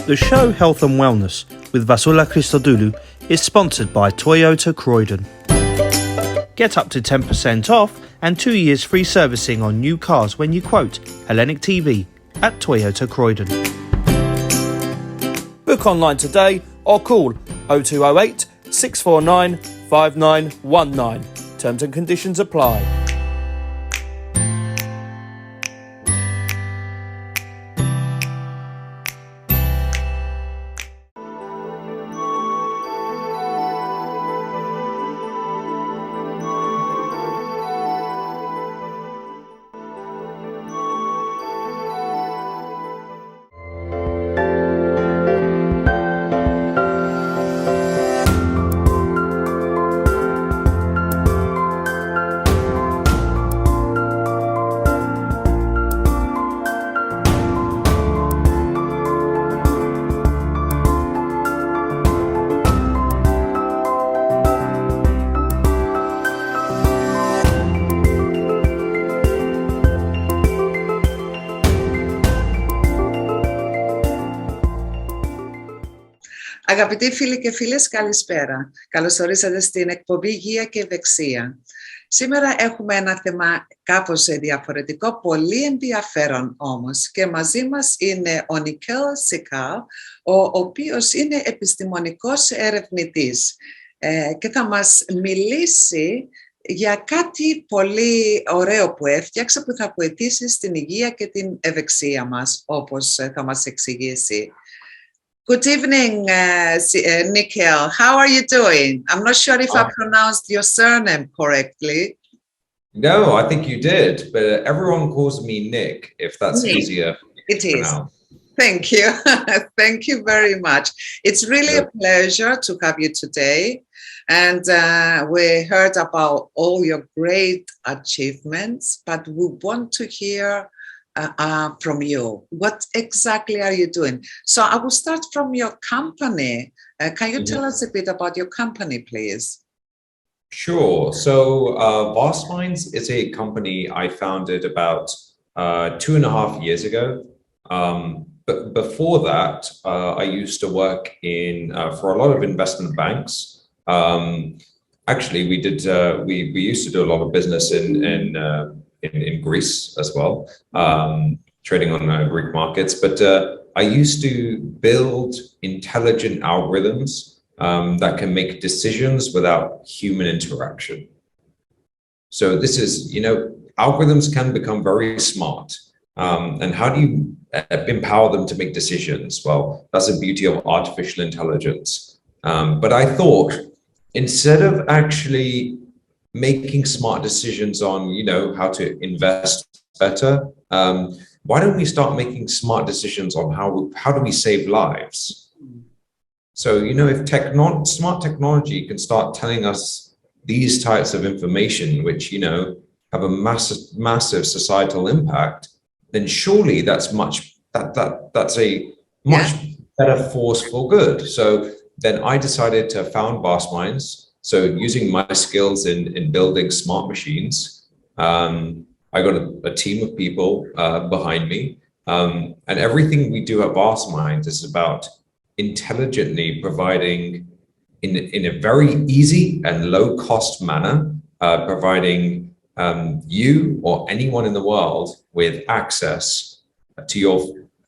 The show Health and Wellness with Vasούλα Χριστοδούλου is sponsored by Toyota Croydon. Get up to 10% off and 2 years free servicing on new cars when you quote Hellenic TV at Toyota Croydon. Book online today or call 0208 649 5919. Terms and conditions apply. Αγαπητοί φίλοι και φίλες, καλησπέρα. Καλώς ορίσατε στην εκπομπή Υγεία και Ευεξία. Σήμερα έχουμε ένα θέμα κάπως διαφορετικό, πολύ ενδιαφέρον όμως. Και μαζί μας είναι ο Nikhil Sehgal, ο οποίος είναι επιστημονικός ερευνητής και θα μας μιλήσει για κάτι πολύ ωραίο που έφτιαξε, που θα βοηθήσει στην υγεία και την ευεξία μας, όπως θα μας εξηγήσει. Good evening, Nikhil. How are you doing? I'm not sure if I pronounced your surname correctly. No, I think you did, but everyone calls me Nick, if that's Nick. easier. It is. Thank you. Thank you very much. It's really a pleasure to have you today. And we heard about all your great achievements, but we want to hear from you. What exactly are you doing? So I will start from your company. Can you tell us a bit about your company, please? Sure. So VASTMINDZ is a company I founded about 2.5 years ago. But before that, I used to work in for a lot of investment banks. Actually, we used to do a lot of business in Greece as well, trading on Greek markets. But I used to build intelligent algorithms that can make decisions without human interaction. So this is, algorithms can become very smart. And how do you empower them to make decisions? Well, that's the beauty of artificial intelligence. But I thought, instead of actually making smart decisions on, how to invest better, why don't we start making smart decisions on how do we save lives? So, if smart technology can start telling us these types of information, which, have a massive societal impact, then surely that's a much better force for good. So then I decided to found VASTMINDZ. So using my skills in building smart machines, I got a team of people behind me. And everything we do at VASTMINDZ is about intelligently providing, in a very easy and low-cost manner, providing you or anyone in the world with access to your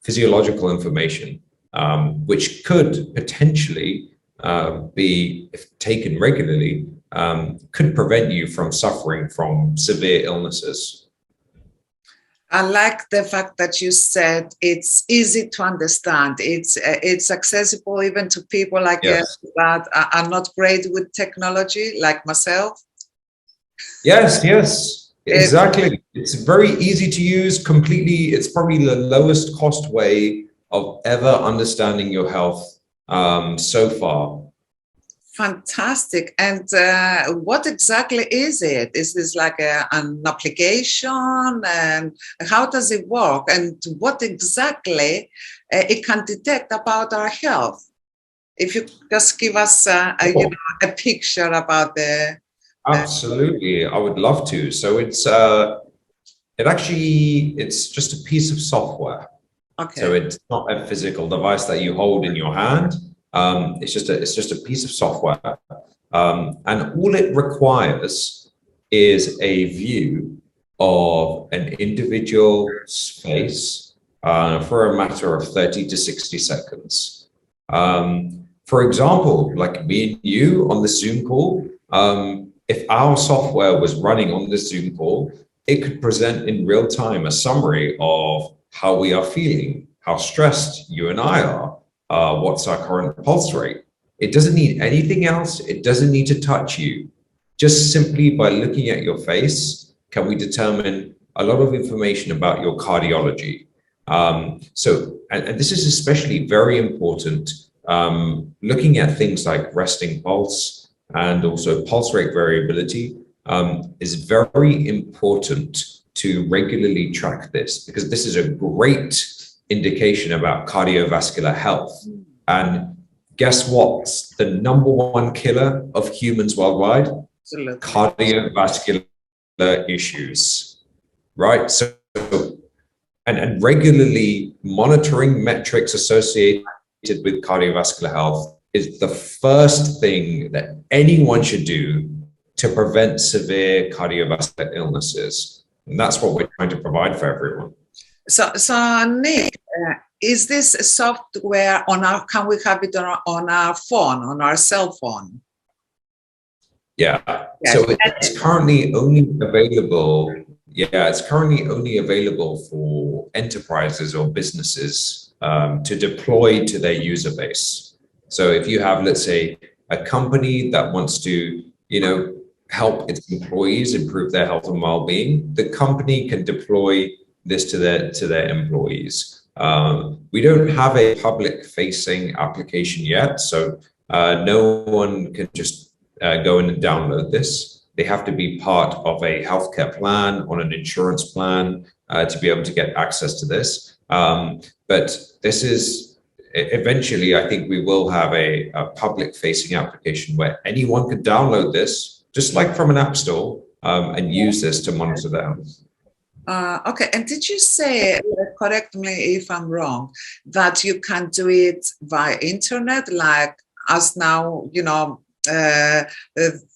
physiological information, which could potentially be, if taken regularly, could prevent you from suffering from severe illnesses. I like the fact that you said it's easy to understand. It's accessible even to people like us that are not great with technology, like myself. Yes, exactly. It's very easy to use. Completely, it's probably the lowest cost way of ever understanding your health so far. Fantastic. And what exactly is it? Is this like an application? And how does it work? And what exactly it can detect about our health? If you just give us a picture about the... Absolutely, I would love to. So it's just a piece of software. Okay. So it's not a physical device that you hold in your hand. It's just a piece of software. And all it requires is a view of an individual's face for a matter of 30 to 60 seconds. For example, like me and you on the Zoom call, if our software was running on the Zoom call, it could present in real time a summary of how we are feeling, how stressed you and I are, what's our current pulse rate. It doesn't need anything else. It doesn't need to touch you. Just simply by looking at your face, can we determine a lot of information about your cardiology. And this is especially very important, looking at things like resting pulse and also pulse rate variability is very important to regularly track this, because this is a great indication about cardiovascular health. And guess what's the #1 killer of humans worldwide? Absolutely. Cardiovascular issues, right? So, and regularly monitoring metrics associated with cardiovascular health is the first thing that anyone should do to prevent severe cardiovascular illnesses. And that's what we're trying to provide for everyone. So Nick, is this software can we have it on our phone, on our cell phone? Yeah. Yes. So it's currently only available. Yeah, it's currently only available for enterprises or businesses to deploy to their user base. So if you have, let's say, a company that wants to, help its employees improve their health and well-being, the company can deploy this to their employees. We don't have a public-facing application yet, so no one can just go in and download this. They have to be part of a healthcare plan, on an insurance plan, to be able to get access to this. But this is, eventually, I think we will have a public-facing application where anyone can download this, just like from an app store, and use this to monitor their health. Okay, and did you say, correct me if I'm wrong, that you can do it via internet, like us now,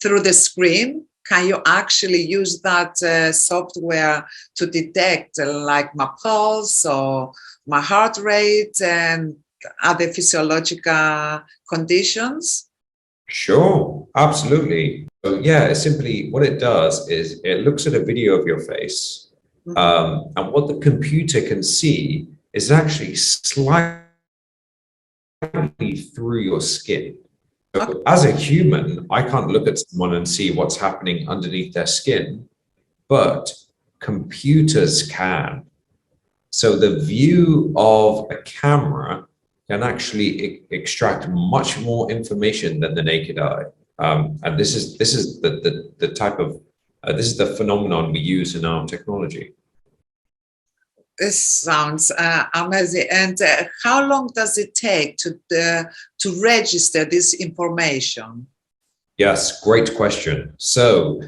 through the screen? Can you actually use that software to detect like my pulse or my heart rate and other physiological conditions? Sure, absolutely. So yeah, simply what it does is it looks at a video of your face, and what the computer can see is actually slightly through your skin. So as a human, I can't look at someone and see what's happening underneath their skin, but computers can. So the view of a camera can actually extract much more information than the naked eye. And this is the type of this is the phenomenon we use in our technology. This sounds amazing. And how long does it take to register this information? Yes, great question. So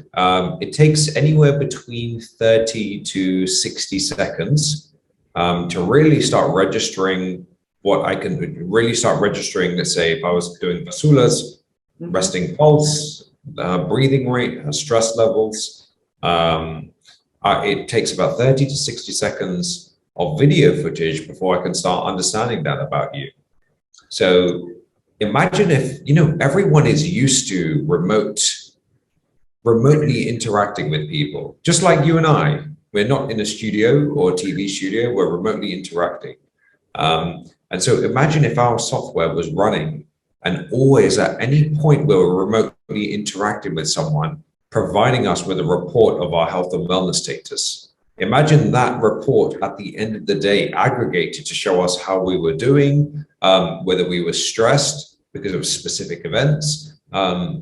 it takes anywhere between 30 to 60 seconds to really start registering what I can really start registering. Let's say if I was doing Vasula's resting pulse, breathing rate, stress levels, it takes about 30 to 60 seconds of video footage before I can start understanding that about you. So imagine if, everyone is used to remotely interacting with people, just like you and I. We're not in a studio or a TV studio, we're remotely interacting. And so imagine if our software was running and always at any point where we're remotely interacting with someone, providing us with a report of our health and wellness status. Imagine that report at the end of the day aggregated to show us how we were doing, whether we were stressed because of specific events.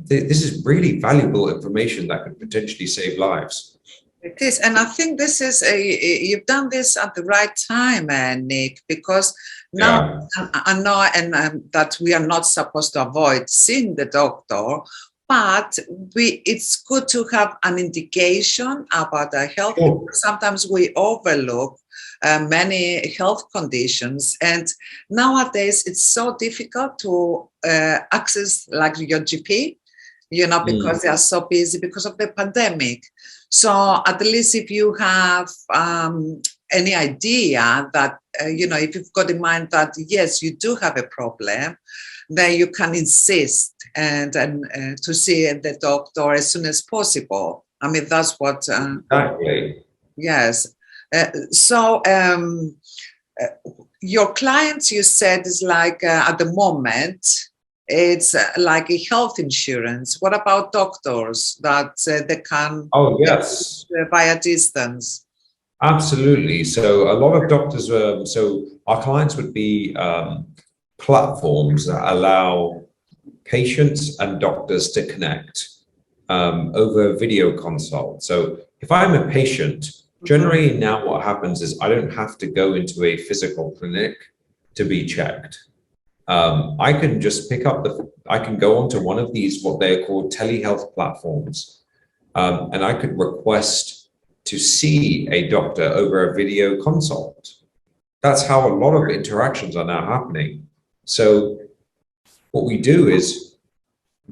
This is really valuable information that could potentially save lives. It is, and I think this is you've done this at the right time, Nick, because now I know that we are not supposed to avoid seeing the doctor, but it's good to have an indication about our health. Sure. Sometimes we overlook many health conditions, and nowadays it's so difficult to access like your GP, because they are so busy because of the pandemic. So at least if you have any idea that, if you've got in mind that, yes, you do have a problem, then you can insist and to see the doctor as soon as possible. I mean, that's what... Exactly. Yes. So your clients, you said, is like at the moment, it's like a health insurance. What about doctors that they can... Oh, yes. Via distance? Absolutely. So a lot of doctors, so our clients would be platforms that allow patients and doctors to connect over video consult. So if I'm a patient, generally now what happens is I don't have to go into a physical clinic to be checked. I can just pick up I can go onto one of these, what they're called telehealth platforms, and I could request to see a doctor over a video consult. That's how a lot of interactions are now happening. So what we do is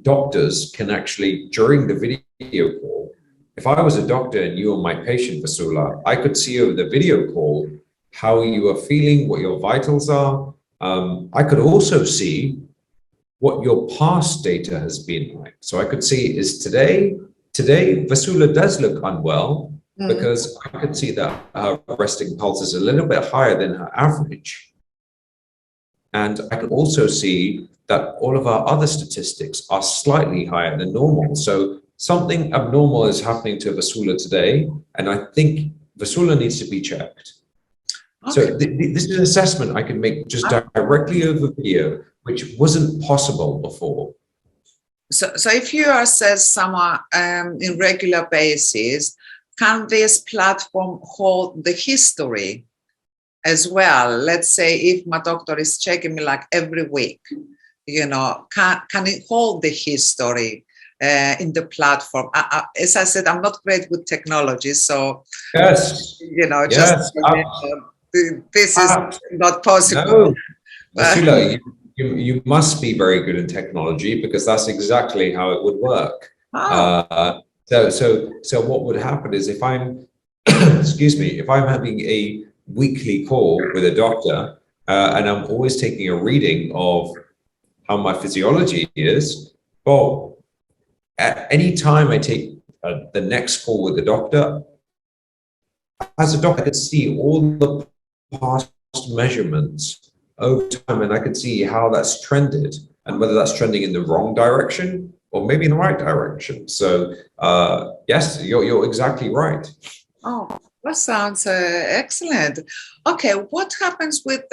doctors can actually, during the video call, if I was a doctor and you were my patient, Vasula, I could see over the video call how you are feeling, what your vitals are. I could also see what your past data has been like. So I could see, is today Vasula does look unwell, because I could see that her resting pulse is a little bit higher than her average. And I can also see that all of our other statistics are slightly higher than normal. So something abnormal is happening to Vasula today, and I think Vasula needs to be checked. Okay. So this is an assessment I can make just directly over video, which wasn't possible before. So if you assess someone in regular basis, can this platform hold the history as well? Let's say if my doctor is checking me like every week, can it hold the history in the platform? As I said, I'm not great with technology, so yes, this is not possible. No, Vasula, you must be very good in technology, because that's exactly how it would work. So what would happen is if I'm, excuse me, if I'm having a weekly call with a doctor and I'm always taking a reading of how my physiology is, well, at any time I take the next call with the doctor, as a doctor, I could see all the past measurements over time, and I could see how that's trended and whether that's trending in the wrong direction or maybe in the right direction. So yes, you're exactly right. Oh, that sounds excellent. Okay, what happens with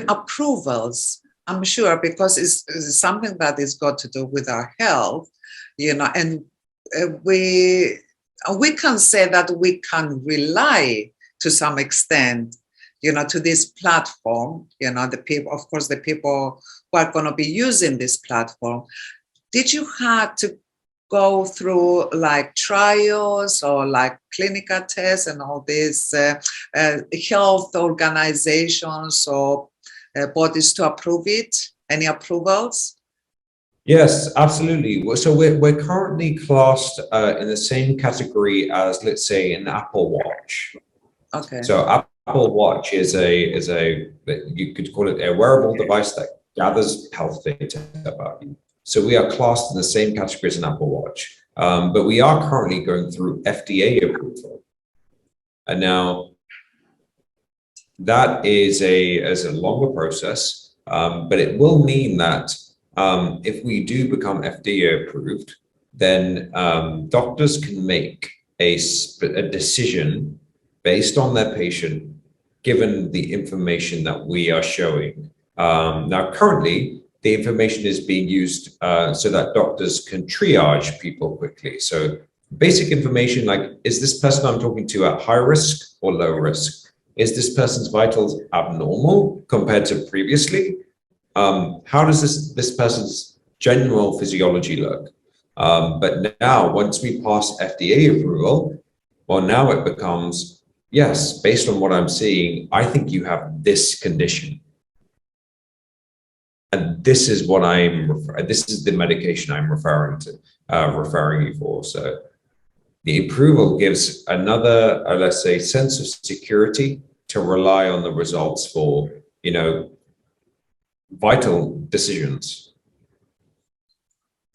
approvals? I'm sure, because it's something that is got to do with our health, and we can say that we can rely to some extent, to this platform, the people, of course, the people who are going to be using this platform. Did you have to go through like trials or like clinical tests and all these health organizations or bodies to approve it? Any approvals? Yes, absolutely. So we're currently classed in the same category as, let's say, an Apple Watch. Okay. So Apple Watch is a you could call it a wearable device that gathers health data about you. So we are classed in the same category as an Apple Watch, but we are currently going through FDA approval. And now that is a longer process, but it will mean that if we do become FDA approved, then doctors can make a decision based on their patient, given the information that we are showing. Now, currently, the information is being used so that doctors can triage people quickly. So basic information like, is this person I'm talking to at high risk or low risk? Is this person's vitals abnormal compared to previously? How does this person's general physiology look? But now, once we pass FDA approval, well, now it becomes, yes, based on what I'm seeing, I think you have this condition. And this is what this is the medication I'm referring you for. So the approval gives another, let's say, sense of security to rely on the results for, you know, vital decisions.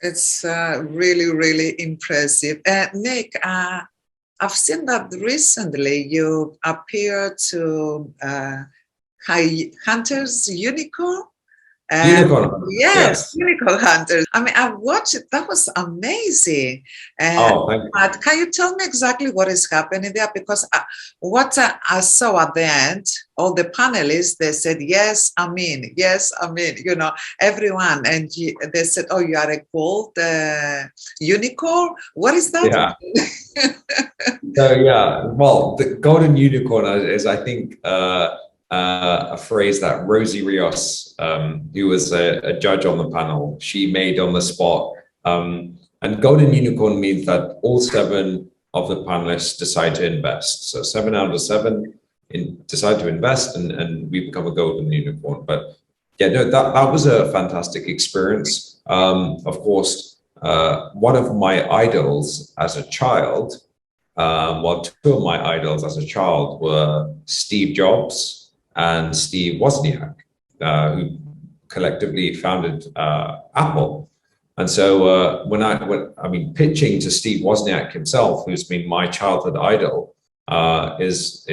It's really, really impressive. Nick, I've seen that recently you appeared to Hunter's Unicorn. Unicorn. Yes, Unicorn Hunters. I mean, I watched it. That was amazing. Thank you. But can you tell me exactly what is happening there? Because what I saw at the end, all the panelists, they said, yes, I mean, you know, everyone. And they said, oh, you are a gold unicorn? What is that? Yeah. So, yeah, well, the golden unicorn is, I think, a phrase that Rosie Rios, who was a judge on the panel, she made on the spot. And golden unicorn means that all 7 of the panelists decide to invest. So 7 out of 7 decide to invest, and we become a golden unicorn. But yeah, no, that was a fantastic experience. Of course, one of my idols as a child, well, 2 of my idols as a child were Steve Jobs and Steve Wozniak, who collectively founded Apple. And so when I mean, pitching to Steve Wozniak himself, who's been my childhood idol, was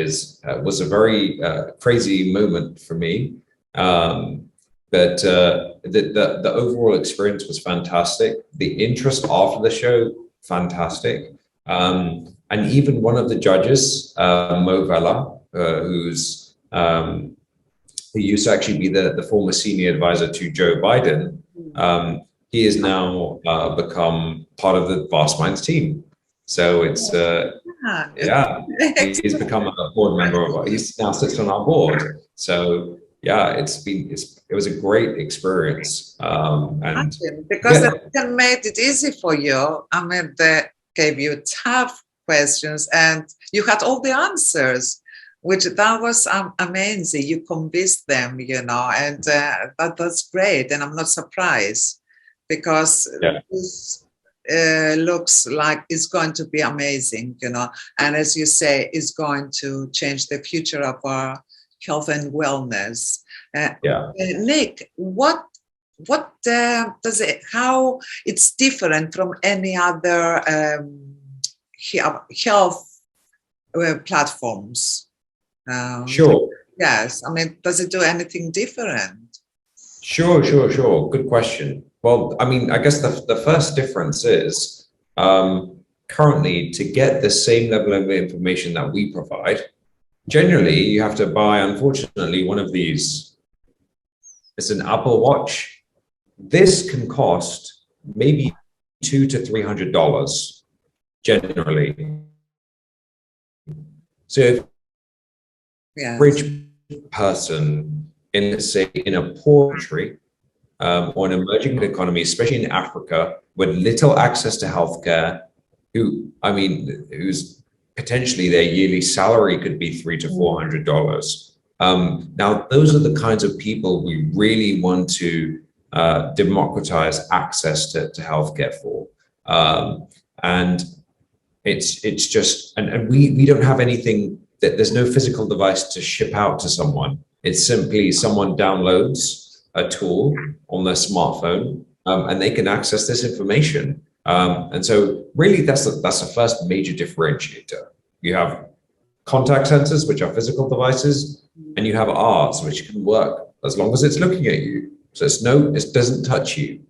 a very crazy moment for me. But the overall experience was fantastic. The interest after the show, fantastic. And even one of the judges, Mo Vela, who used to actually be the former senior advisor to Joe Biden, he has now become part of the VASTMINDZ team. So it's, he's become a board member he now sits on our board. So yeah, it was a great experience. And because they made it easy for you. I mean, they gave you tough questions and you had all the answers, which that was amazing. You convinced them, you know, and that's great. And I'm not surprised because this looks like it's going to be amazing, you know. And as you say, it's going to change the future of our health and wellness. Nick, what does it, how it's different from any other health platforms? Sure. Yes. I mean, does it do anything different? Sure. Good question. Well, I mean, I guess the first difference is currently to get the same level of information that we provide, generally you have to buy, unfortunately, one of these. It's an Apple Watch. This can cost maybe $200 to $300 generally. So if average person in, say, in a poor country or an emerging economy, especially in Africa, with little access to healthcare, who's potentially their yearly salary could be $300 to $400. Now, those are the kinds of people we really want to democratize access to healthcare for. And it's just, and we don't have anything, that there's no physical device to ship out to someone. It's simply someone downloads a tool on their smartphone and they can access this information. And so really that's the first major differentiator. You have contact sensors, which are physical devices, and you have ours, which can work as long as it's looking at you. So it doesn't touch you.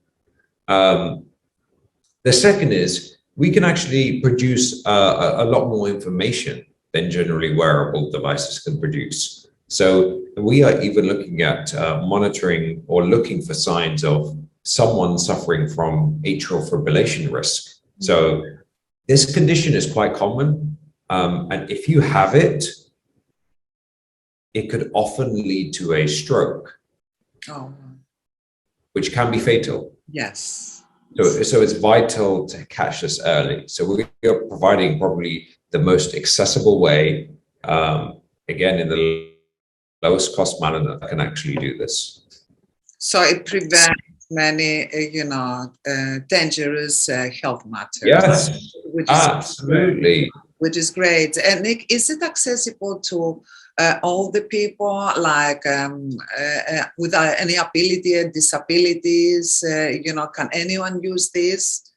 The second is we can actually produce a lot more information than generally wearable devices can produce. So we are even looking at monitoring or looking for signs of someone suffering from atrial fibrillation risk. So this condition is quite common. And if you have it, it could often lead to a stroke, which can be fatal. Yes. So it's vital to catch this early. So we are providing probably the most accessible way, again, in the lowest cost manner that can actually do this. So it prevents many, dangerous health matters. Yes, absolutely. Which is great. And Nick, is it accessible to all the people, like without any ability and disabilities? Can anyone use this?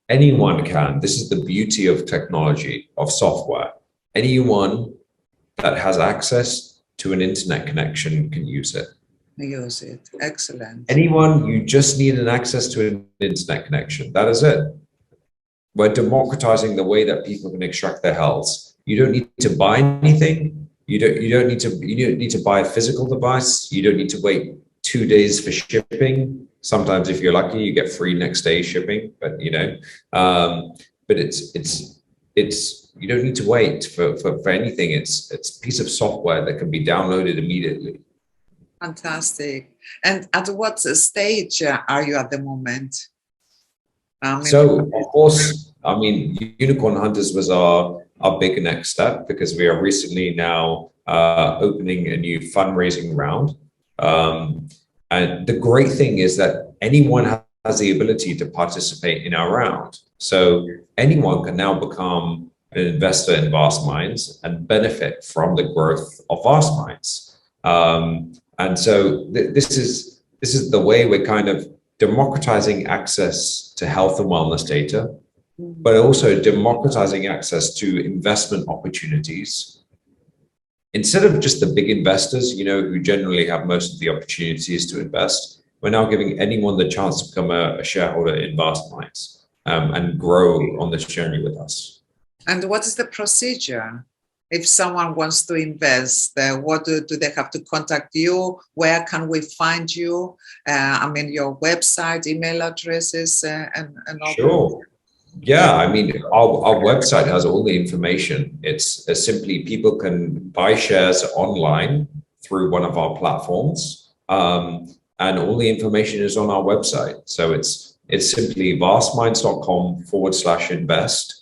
Anyone can. This is the beauty of technology, of software. Anyone that has access to an internet connection can use it. Use it. Excellent. Anyone, you just need an access to an internet connection. That is it. We're democratizing the way that people can extract their health. You don't need to buy anything. You don't need to buy a physical device. You don't need to wait 2 days for shipping. Sometimes, if you're lucky, you get free next day shipping. But but it's you don't need to wait for anything. It's a piece of software that can be downloaded immediately. Fantastic. And at what stage are you at the moment? So, of course, Unicorn Hunters was our big next step, because we are recently now opening a new fundraising round. And the great thing is that anyone has the ability to participate in our round. So anyone can now become an investor in VASTMINDZ and benefit from the growth of VASTMINDZ. And so this is the way we're kind of democratizing access to health and wellness data, but also democratizing access to investment opportunities. Instead of just the big investors, who generally have most of the opportunities to invest, we're now giving anyone the chance to become a shareholder in VASTMINDZ and grow on this journey with us. And what is the procedure? If someone wants to invest, what do they have to contact you? Where can we find you? Your website, email addresses, and all. Sure. Yeah, our website has all the information. It's simply people can buy shares online through one of our platforms, and all the information is on our website. So it's simply vastminds.com/invest.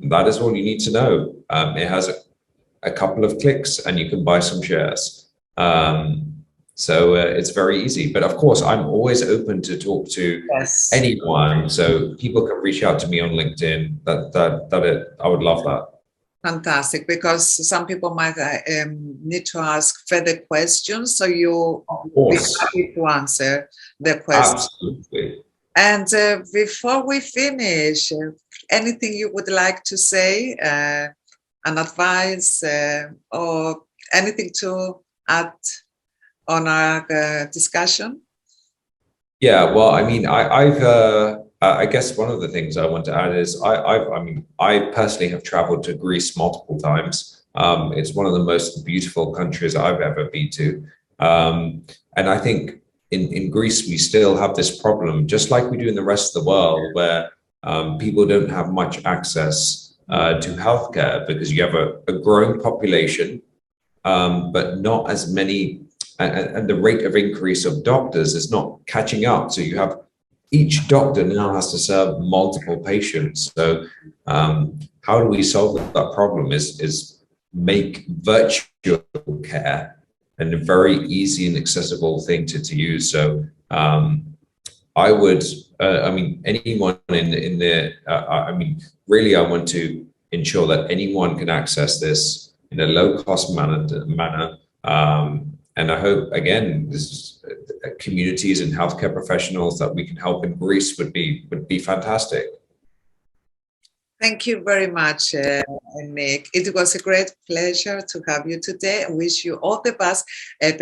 That is all you need to know. It has a couple of clicks and you can buy some shares. So it's very easy. But of course, I'm always open to talk to anyone. So people can reach out to me on LinkedIn. I would love that. Fantastic, because some people might need to ask further questions. So you'll be happy to answer the questions. Absolutely. And before we finish, anything you would like to say, an advice, or anything to add on our discussion? Yeah, well, I guess one of the things I want to add is I personally have traveled to Greece multiple times. It's one of the most beautiful countries I've ever been to. And I think in Greece, we still have this problem, just like we do in the rest of the world, where people don't have much access to healthcare, because you have a growing population, but not as many, and the rate of increase of doctors is not catching up. So you have each doctor now has to serve multiple patients. So how do we solve that problem is make virtual care and a very easy and accessible thing to use. So I would, anyone in the, really I want to ensure that anyone can access this in a low-cost manner. And I hope, again, this communities and healthcare professionals that we can help in Greece would be fantastic. Thank you very much, Nick. It was a great pleasure to have you today. I wish you all the best, and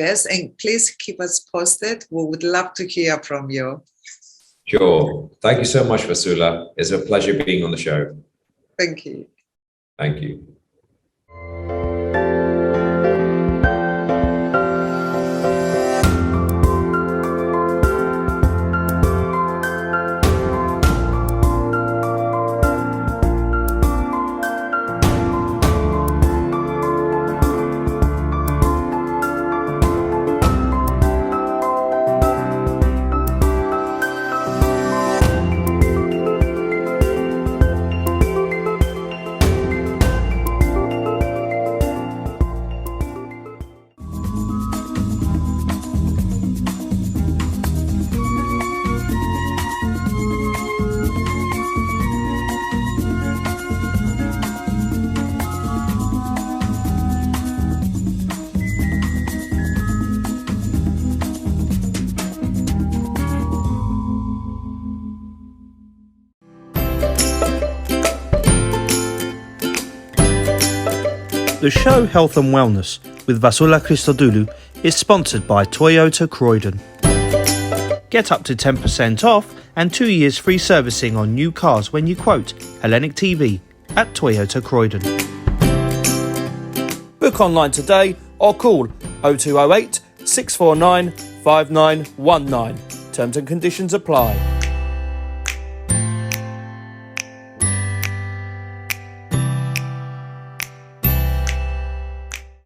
please keep us posted. We would love to hear from you. Sure. Thank you so much, Vasula. It's a pleasure being on the show. Thank you. Thank you. The show Health and Wellness with Vasούλα Χριστοδούλου is sponsored by Toyota Croydon. Get up to 10% off and 2 years free servicing on new cars when you quote Hellenic TV at Toyota Croydon. Book online today or call 0208 649 5919. Terms and conditions apply.